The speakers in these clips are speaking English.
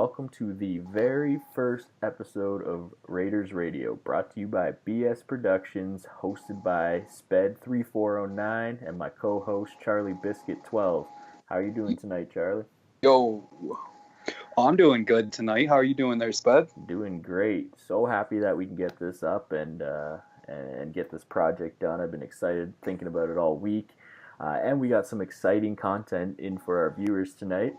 welcome to the very first episode of Raiders Radio, brought to you by BS Productions, hosted by Sped3409 and my co-host Charlie Biscuit 12. How are you doing tonight, Charlie? Yo, I'm doing good tonight. How are you doing there, Spud? Doing great. So happy that we can get this up and get this project done. I've been excited thinking about it all week, and we got some exciting content in for our viewers tonight.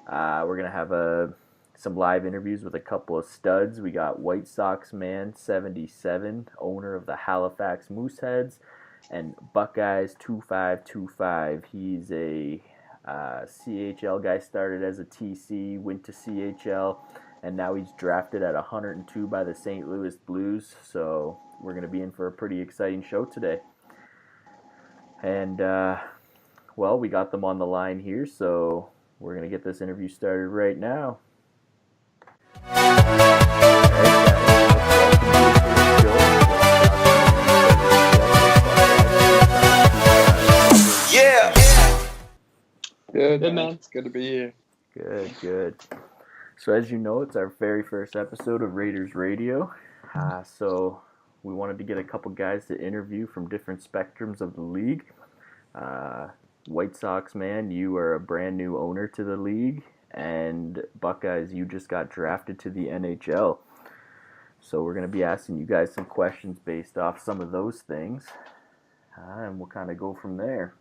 We're going to have some live interviews with a couple of studs. We got White Sox Man 77, owner of the Halifax Mooseheads, and Buckeyes 2525. He's a CHL guy, started as a TC, went to CHL, and now he's drafted at 102 by the St. Louis Blues. So we're going to be in for a pretty exciting show today. And, well, we got them on the line here, so we're going to get this interview started right now. Yeah. Good, man. It's good to be here. Good. So as you know, it's our very first episode of Raiders Radio. So we wanted to get a couple guys to interview from different spectrums of the league. White Sox Man, you are a brand new owner to the league, and Buckeyes, you just got drafted to the NHL. So we're going to be asking you guys some questions based off some of those things, and we'll kind of go from there.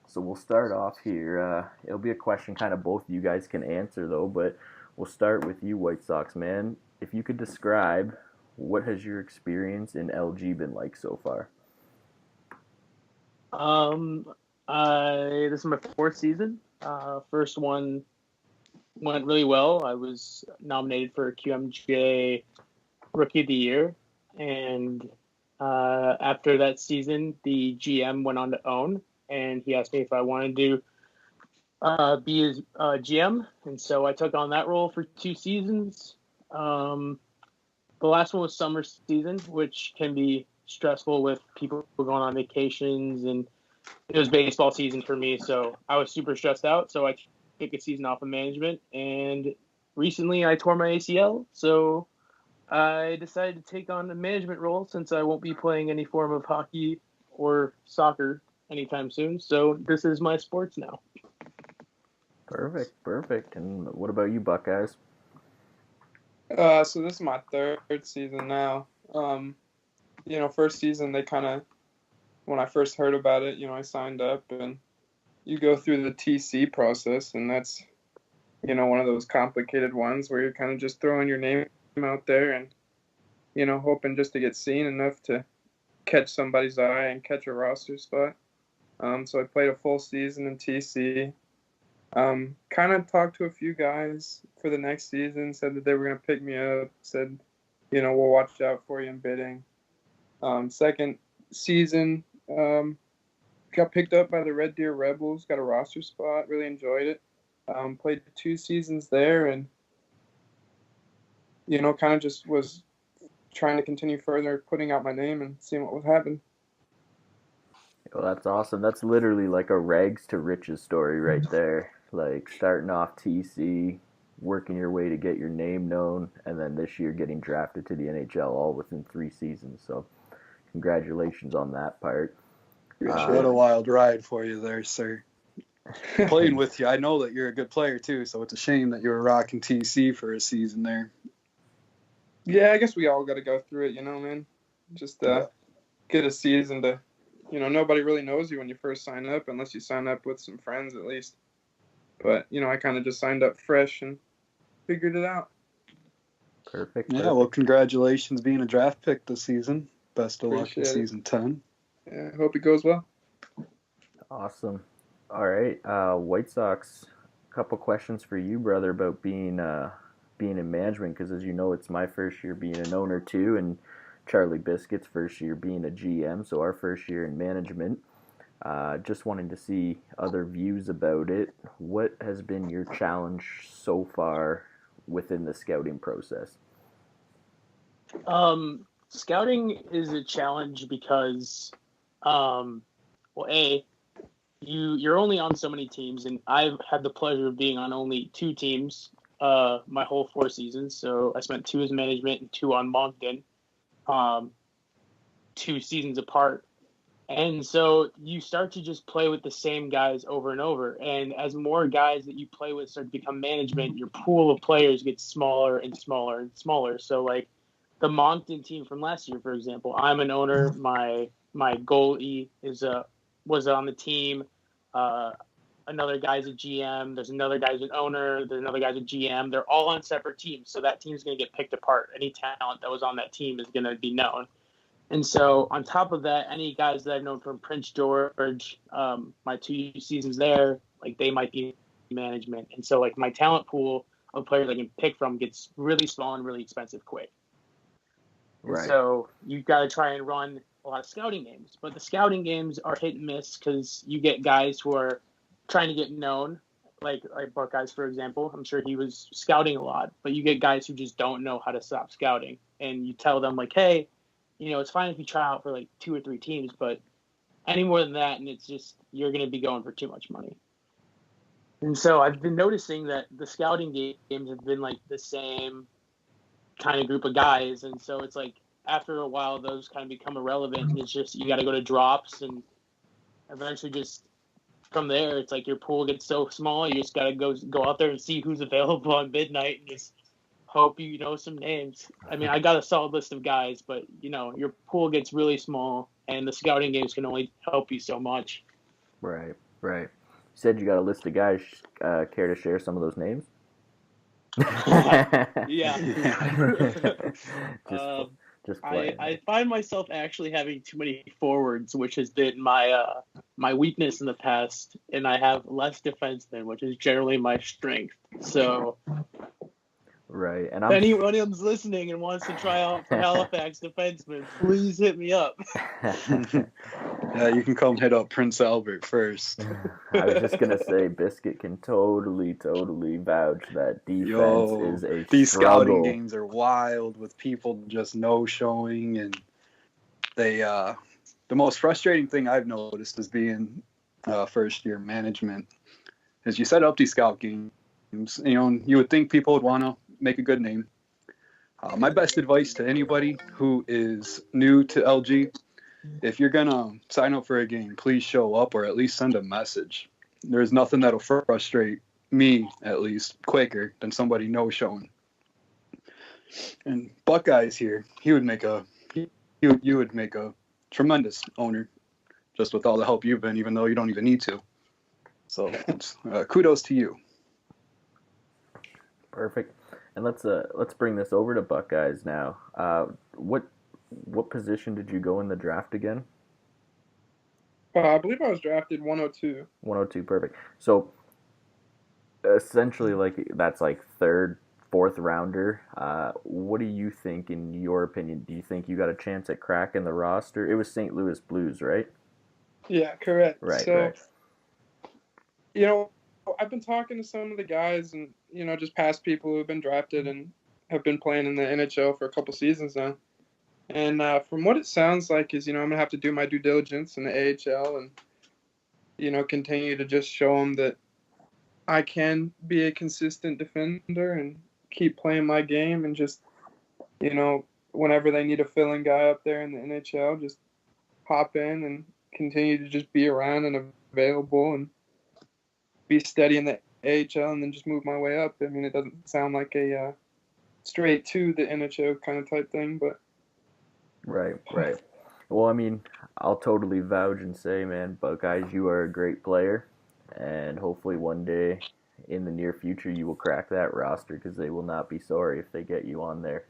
So we'll start off here. It'll be a question kind of both of you guys can answer, though, but we'll start with you, White Sox Man. If you could describe, what has your experience in LG been like so far? This is my fourth season. First one went really well. I was nominated for QMJ Rookie of the Year, and after that season, the GM went on to own, and he asked me if I wanted to be his GM, and so I took on that role for 2 seasons. The last one was summer season, which can be stressful with people going on vacations, and it was baseball season for me, so I was super stressed out. So I took a season off of management, and recently I tore my ACL, so I decided to take on a management role since I won't be playing any form of hockey or soccer anytime soon. So this is my sports now. Perfect. And what about you, Buckeyes? So this is my third season now. First season they kind of, when I first heard about it, I signed up, and you go through the TC process, and that's, one of those complicated ones where you're kind of just throwing your name out there and, hoping just to get seen enough to catch somebody's eye and catch a roster spot. So I played a full season in TC. Kind of talked to a few guys for the next season, said that they were going to pick me up, said, we'll watch out for you in bidding. Second season, got picked up by the Red Deer Rebels, got a roster spot, really enjoyed it. Played 2 seasons there, and, kind of just was trying to continue further, putting out my name and seeing what would happen. Well, that's awesome. That's literally like a rags to riches story right there. Like starting off TC, working your way to get your name known, and then this year getting drafted to the NHL all within 3 seasons. So congratulations on that part. What a wild ride for you there, sir. Playing with you, I know that you're a good player too, so it's a shame that you were rocking TC for a season there. Yeah, I guess we all got to go through it, man. Just get a season to, nobody really knows you when you first sign up, unless you sign up with some friends at least. But, I kind of just signed up fresh and figured it out. Perfect. Yeah, well, congratulations being a draft pick this season. Best of luck in Appreciate it. season 10. Yeah, I hope it goes well. Awesome. All right, White Sox, a couple questions for you, brother, about being in management, because as you know, it's my first year being an owner too, and Charlie Biscuit's first year being a GM, so our first year in management. Just wanting to see other views about it. What has been your challenge so far within the scouting process? Scouting is a challenge because, you're only on so many teams, and I've had the pleasure of being on only 2 teams my whole 4 seasons. So I spent 2 as management and 2 on Moncton, 2 seasons apart. And so you start to just play with the same guys over and over. And as more guys that you play with start to become management, your pool of players gets smaller and smaller and smaller. So like the Moncton team from last year, for example, I'm an owner. My goalie was on the team. Another guy's a GM. There's another guy's an owner. There's another guy's a GM. They're all on separate teams. So that team's going to get picked apart. Any talent that was on that team is going to be known. And so on top of that, any guys that I've known from Prince George, my 2 seasons there, like they might be management. And so like my talent pool of players I can pick from gets really small and really expensive quick. Right. So you've got to try and run a lot of scouting games. But the scouting games are hit and miss because you get guys who are trying to get known, like Buckeyes, for example. I'm sure he was scouting a lot. But you get guys who just don't know how to stop scouting. And you tell them like, hey, it's fine if you try out for like 2 or 3 teams, but any more than that, and it's just you're going to be going for too much money. And so I've been noticing that the scouting games have been like the same kind of group of guys, and so it's like after a while those kind of become irrelevant, and it's just you got to go to drops, and eventually just from there it's like your pool gets so small you just got to go out there and see who's available on midnight and just hope you know some names. I mean, I got a solid list of guys, but your pool gets really small, and the scouting games can only help you so much. Right. You said you got a list of guys. Care to share some of those names? Yeah. just play. I find myself actually having too many forwards, which has been my weakness in the past, and I have less defensemen, which is generally my strength. So. Right, and if anyone is listening and wants to try out for Halifax defenseman, please hit me up. Yeah, you can come hit up Prince Albert first. I was just gonna say, Biscuit can totally vouch that defense is a these struggle. Scouting games are wild with people just no showing, and they. The most frustrating thing I've noticed is being first year management is you set up these scout games. And you would think people would want to make a good name. My best advice to anybody who is new to LG, if you're going to sign up for a game, please show up or at least send a message. There's nothing that'll frustrate me, at least, quicker than somebody no showing. And Buckeyes here, you would make a tremendous owner just with all the help you've been, even though you don't even need to. So kudos to you. Perfect. And let's bring this over to Buckeyes now. What position did you go in the draft again? I believe I was drafted 102. 102, perfect. So essentially, like that's like third, fourth rounder. What do you think, in your opinion? Do you think you got a chance at cracking the roster? It was St. Louis Blues, right? Yeah, correct. Right. So, I've been talking to some of the guys and, just past people who have been drafted and have been playing in the NHL for a couple seasons now. And from what it sounds like is, I'm going to have to do my due diligence in the AHL and, continue to just show them that I can be a consistent defender and keep playing my game and just, whenever they need a filling guy up there in the NHL, just hop in and continue to just be around and available and be steady in the AHL and then just move my way up. I mean, it doesn't sound like a straight to the NHL kind of type thing, but. Right. Well, I mean, I'll totally vouch and say, man, Buckeyes, you are a great player, and hopefully one day in the near future you will crack that roster because they will not be sorry if they get you on there.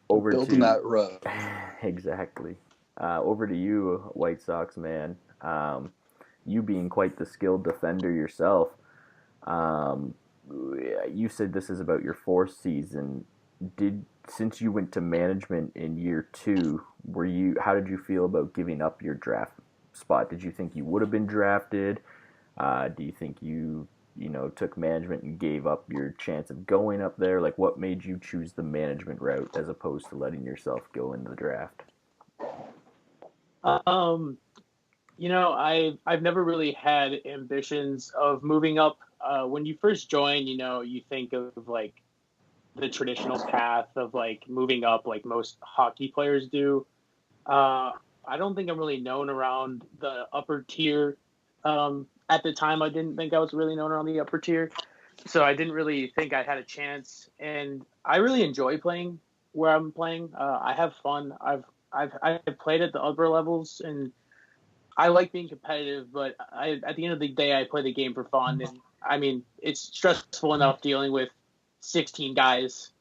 Over building to that rub. Exactly. Over to you, White Sox man. You being quite the skilled defender yourself, you said this is about your 4th season. Since you went to management in year 2, how did you feel about giving up your draft spot? Did you think you would have been drafted? Do you think you took management and gave up your chance of going up there? Like, what made you choose the management route as opposed to letting yourself go in the draft? I've never really had ambitions of moving up. When you first join, you think of like the traditional path of like moving up, like most hockey players do. I don't think I'm really known around the upper tier. At the time, I didn't think I was really known around the upper tier, so I didn't really think I had a chance. And I really enjoy playing where I'm playing. I have fun. I've played at the upper levels, and I like being competitive. But at the end of the day, I play the game for fun. And I mean, it's stressful enough dealing with 16 guys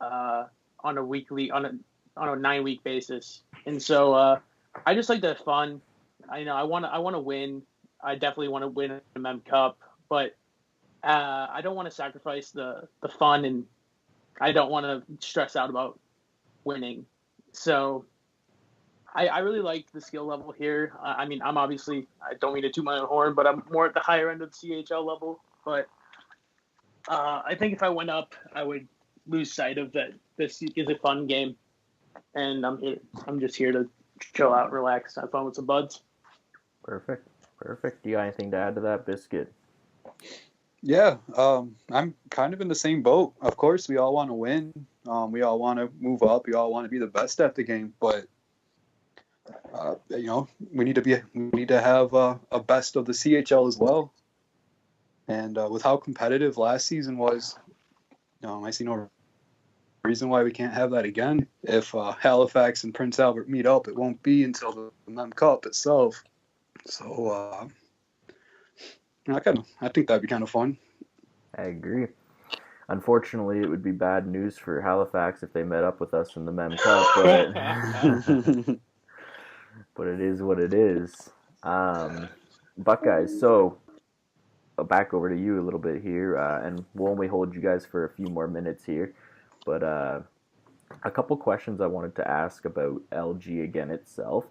on a 9-week basis, and so I just like the fun. I want to win. I definitely want to win a Mem Cup, but I don't want to sacrifice the fun, and I don't want to stress out about winning. So I really like the skill level here. I mean, I don't mean to toot my own horn, but I'm more at the higher end of the CHL level. But I think if I went up, I would lose sight of that. This is a fun game, and I'm just here to chill out, relax, have fun with some buds. Perfect. Do you got anything to add to that, Biscuit? Yeah, I'm kind of in the same boat. Of course, we all want to win. We all want to move up. We all want to be the best at the game. But we need to have a best of the CHL as well. And with how competitive last season was, I see no reason why we can't have that again. If Halifax and Prince Albert meet up, it won't be until the Mem Cup itself. So I think that'd be kind of fun. I agree. Unfortunately, it would be bad news for Halifax if they met up with us in the Mem Cup, but it is what it is. Buckeyes, so back over to you a little bit here, and we'll only hold you guys for a few more minutes here, but a couple questions I wanted to ask about LG again itself.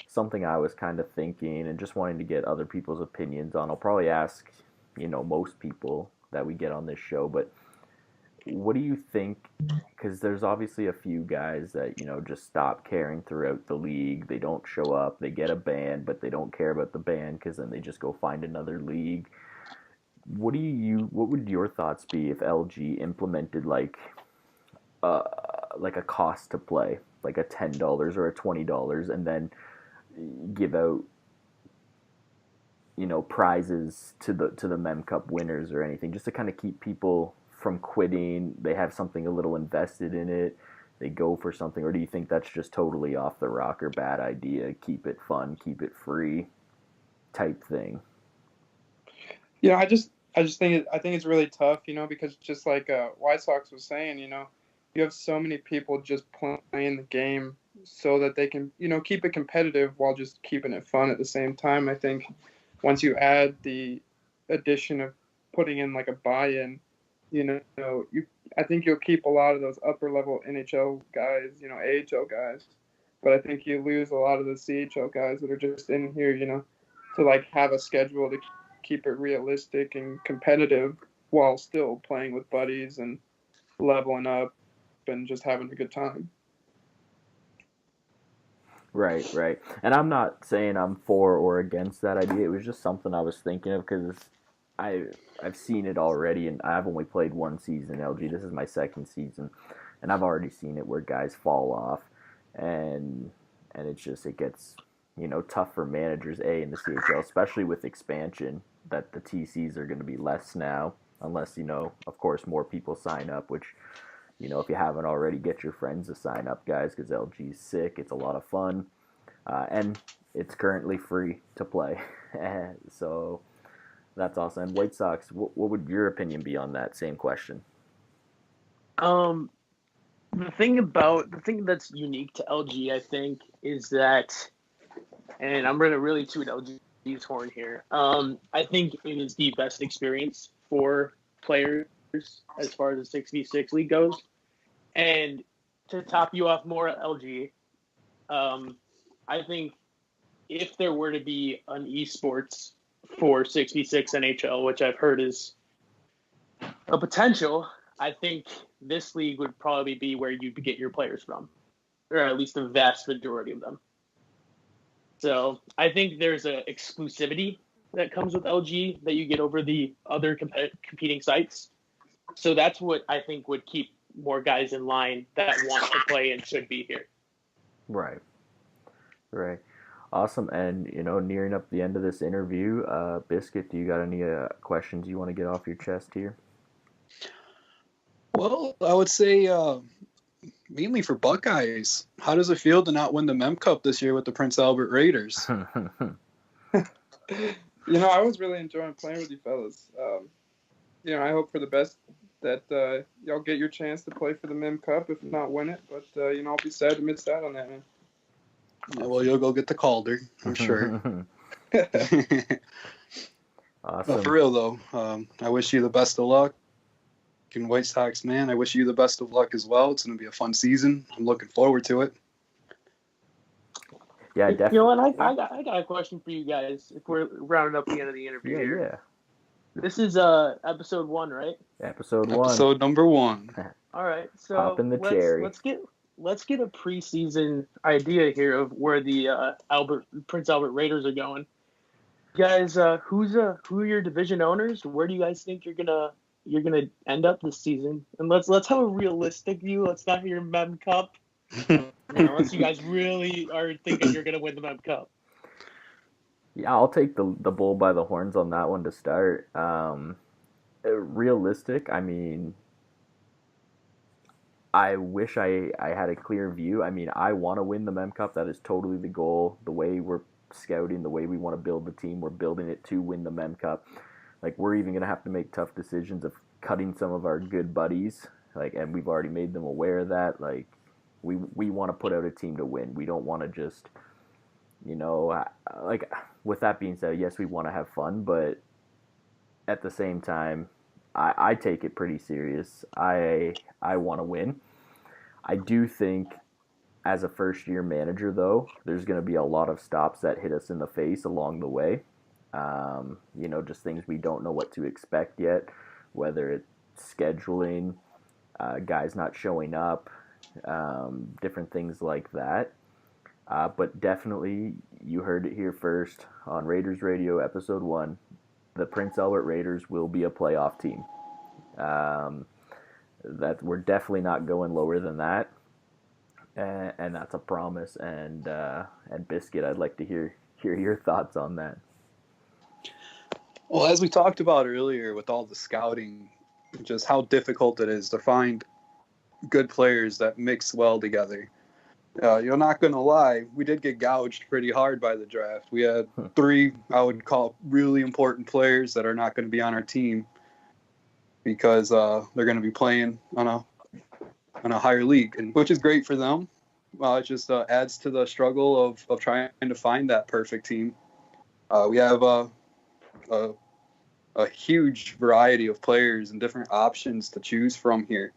Something I was kind of thinking and just wanting to get other people's opinions on. I'll probably ask, most people that we get on this show, but what do you think? Because there's obviously a few guys that, just stop caring throughout the league. They don't show up, they get a ban, but they don't care about the ban because then they just go find another league. What would your thoughts be if LG implemented like a cost to play, like a $10 or a $20, and then give out prizes to the Mem Cup winners or anything, just to kind of keep people from quitting? They have something a little invested in it, they go for something? Or do you think that's just totally off the rocker, bad idea, keep it fun, keep it free type thing? I just think it's really tough, because just like White Sox was saying, you have so many people just playing the game so that they can, keep it competitive while just keeping it fun at the same time. I think once you add the addition of putting in like a buy-in, I think you'll keep a lot of those upper level NHL guys, AHL guys, but I think you lose a lot of the CHL guys that are just in here, to like have a schedule to keep it realistic and competitive while still playing with buddies and leveling up and just having a good time. Right. And I'm not saying I'm for or against that idea. It was just something I was thinking of because I've seen it already, and I've only played one season LG. This is my second season, and I've already seen it where guys fall off, and it gets tough for managers in the CHL, especially with expansion, that the TCs are going to be less now, unless of course more people sign up, which if you haven't already, get your friends to sign up, guys, because LG's sick. It's a lot of fun, and it's currently free to play. So that's awesome. And White Sox, what would your opinion be on that same question? The thing that's unique to LG, I think, is that, and I'm going to really toot LG's horn here. I think it is the best experience for players as far as the 6v6 league goes. And to top you off more, LG, I think if there were to be an esports for 6v6 NHL, which I've heard is a potential, I think this league would probably be where you get your players from, or at least the vast majority of them. So I think there's a exclusivity that comes with LG that you get over the other competing sites. So that's what I think would keep more guys in line that want to play and should be here. Right. Right. Awesome. And, nearing up the end of this interview, Biscuit, do you got any questions you want to get off your chest here? Well, I would say mainly for Buckeyes, how does it feel to not win the Mem Cup this year with the Prince Albert Raiders? I was really enjoying playing with you fellas. I hope for the best that y'all get your chance to play for the Mem Cup, if not win it. But, I'll be sad to miss out on that, man. Yeah, well, you'll go get the Calder, I'm sure. Awesome. For real, though, I wish you the best of luck. And White Sox, man, I wish you the best of luck as well. It's going to be a fun season. I'm looking forward to it. Yeah, definitely. You know what? I got a question for you guys if we're rounding up the end of the interview here. Yeah. This is episode 1, right? Episode 1. Episode number 1. All right. So Pop in the cherry. Let's get a preseason idea here of where the Prince Albert Raiders are going. Guys, who are your division owners? Where do you guys think you're gonna end up this season? And let's have a realistic view. Let's not hear Mem Cup. Unless you guys really are thinking you're gonna win the Mem Cup. Yeah, I'll take the bull by the horns on that one to start. Realistic, I mean, I wish I had a clear view. I mean, I want to win the Mem Cup. That is totally the goal. The way we're scouting, the way we want to build the team, we're building it to win the Mem Cup. Like, we're even going to have to make tough decisions of cutting some of our good buddies. Like, and we've already made them aware of that. Like, we want to put out a team to win. We don't want to just, like, with that being said, yes, we want to have fun, but at the same time, I take it pretty serious. I want to win. I do think as a first-year manager, though, there's going to be a lot of stops that hit us in the face along the way. Just things we don't know what to expect yet, whether it's scheduling, guys not showing up, different things like that. But definitely, you heard it here first on Raiders Radio, Episode 1. The Prince Albert Raiders will be a playoff team. That we're definitely not going lower than that, and that's a promise. And Biscuit, I'd like to hear your thoughts on that. Well, as we talked about earlier, with all the scouting, just how difficult it is to find good players that mix well together. You're not going to lie, we did get gouged pretty hard by the draft. We had 3, I would call, really important players that are not going to be on our team because they're going to be playing on a higher league, which is great for them. It just adds to the struggle of trying to find that perfect team. We have a huge variety of players and different options to choose from here.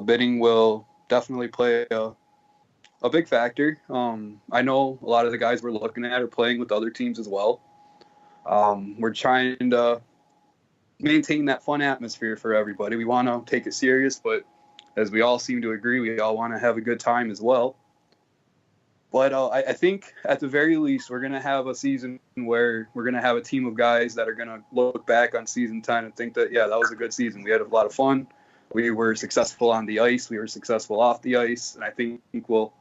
Bidding will definitely play a big factor. I know a lot of the guys we're looking at are playing with other teams as well. We're trying to maintain that fun atmosphere for everybody. We want to take it serious, but as we all seem to agree, we all want to have a good time as well. But I think at the very least, we're going to have a season where we're going to have a team of guys that are going to look back on season 10 and think that, yeah, that was a good season. We had a lot of fun. We were successful on the ice. We were successful off the ice. And I think we'll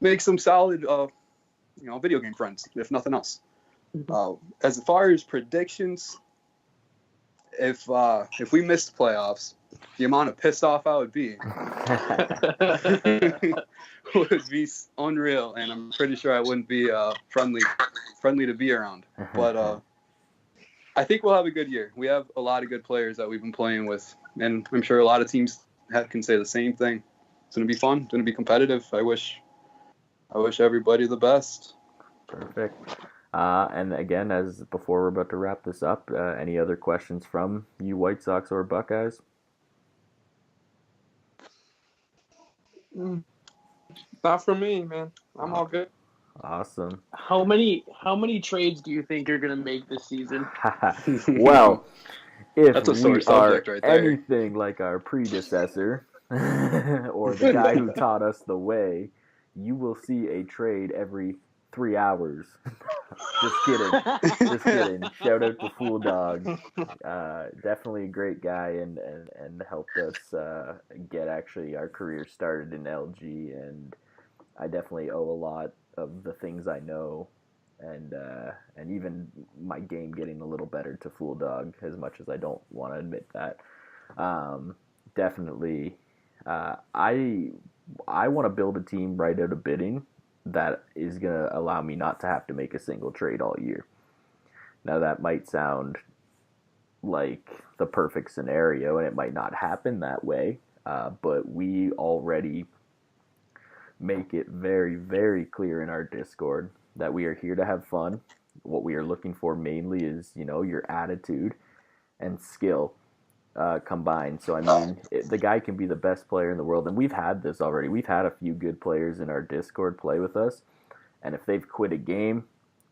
make some solid, video game friends, if nothing else. As far as predictions, if we missed playoffs, the amount of pissed off I would be would be unreal, and I'm pretty sure I wouldn't be friendly to be around. But I think we'll have a good year. We have a lot of good players that we've been playing with, and I'm sure a lot of teams can say the same thing. It's going to be fun. It's going to be competitive. I wish everybody the best. Perfect. And again, as before we're about to wrap this up, any other questions from you White Sox or Buckeyes? Not for me, man. I'm all good. Awesome. How many trades do you think you're gonna make this season? Well, if That's a we sore are subject right there. anything like our predecessor or the guy who taught us the way, you will see a trade every 3 hours. Just kidding. Just kidding. Shout out to Fool Dog. Definitely a great guy and helped us get actually our career started in LG. And I definitely owe a lot of the things I know and even my game getting a little better to Fool Dog, as much as I don't want to admit that. Definitely, I want to build a team right out of bidding that is going to allow me not to have to make a single trade all year. Now, that might sound like the perfect scenario, and it might not happen that way, but we already make it very, very clear in our Discord that we are here to have fun. What we are looking for mainly is, your attitude and skill combined. So, I mean, the guy can be the best player in the world, and we've had this already. We've had a few good players in our Discord play with us, and if they've quit a game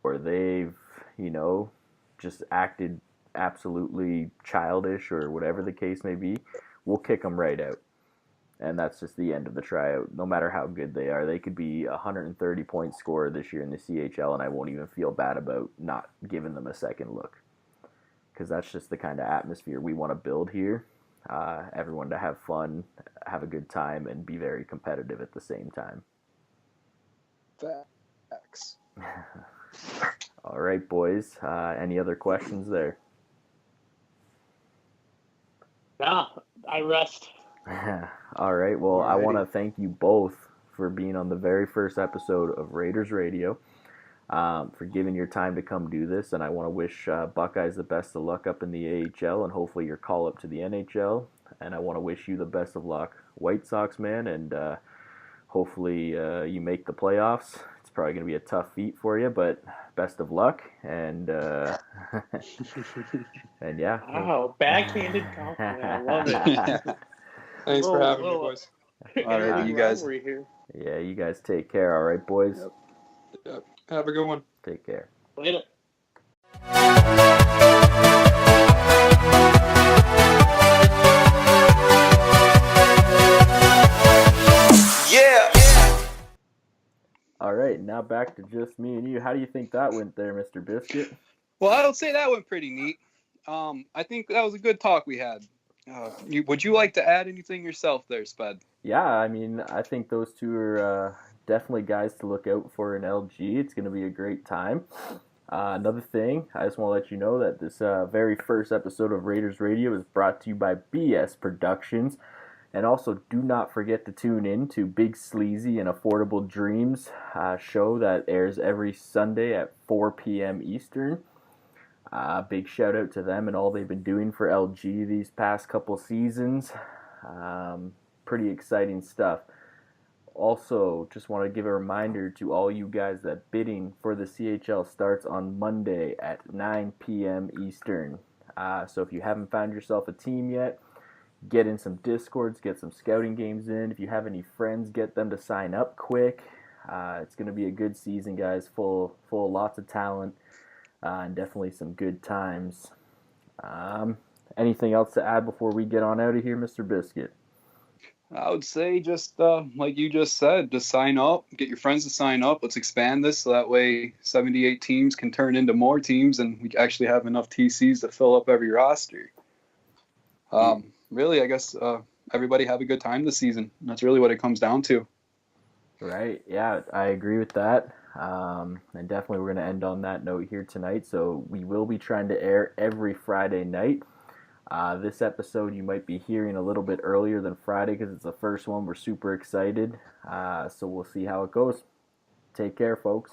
or they've, just acted absolutely childish or whatever the case may be, we'll kick them right out. And that's just the end of the tryout, no matter how good they are. They could be a 130-point scorer this year in the CHL, and I won't even feel bad about not giving them a second look. Because that's just the kind of atmosphere we want to build here. Everyone to have fun, have a good time, and be very competitive at the same time. Facts. All right, boys. Any other questions there? Nah, I rest. All right. Well, Alrighty. I want to thank you both for being on the very first episode of Raiders Radio, for giving your time to come do this. And I want to wish Buckeyes the best of luck up in the AHL and hopefully your call up to the NHL. And I want to wish you the best of luck, White Sox, man. And hopefully you make the playoffs. It's probably going to be a tough feat for you, but best of luck. And and yeah. Wow, backhanded compliment. I love it. Thanks for having me, boys. Alrighty, you guys. Here. Yeah, you guys take care. All right, boys. Yep. Have a good one. Take care. Later. All right, now back to just me and you. How do you think that went there, Mr. Biscuit? Well, I would say that went pretty neat. I think that was a good talk we had. Would you like to add anything yourself there, Spud? Yeah, I mean, I think those two are definitely guys to look out for in LG. It's going to be a great time. Another thing, I just want to let you know that this very first episode of Raiders Radio is brought to you by BS Productions. And also, do not forget to tune in to Big Sleazy and Affordable Dreams show that airs every Sunday at 4 p.m. Eastern. Big shout out to them and all they've been doing for LG these past couple seasons. Pretty exciting stuff. Also, just want to give a reminder to all you guys that bidding for the CHL starts on Monday at 9 p.m. Eastern. So if you haven't found yourself a team yet, get in some Discords, get some scouting games in. If you have any friends, get them to sign up quick. It's going to be a good season, guys, full of lots of talent and definitely some good times. Anything else to add before we get on out of here, Mr. Biscuit? I would say just like you just said, just sign up, get your friends to sign up. Let's expand this so that way 78 teams can turn into more teams and we actually have enough TCs to fill up every roster. Really, I guess everybody have a good time this season. That's really what it comes down to. Right. Yeah, I agree with that. And definitely we're going to end on that note here tonight. So we will be trying to air every Friday night. This episode you might be hearing a little bit earlier than Friday because it's the first one. We're super excited. So we'll see how it goes. Take care, folks.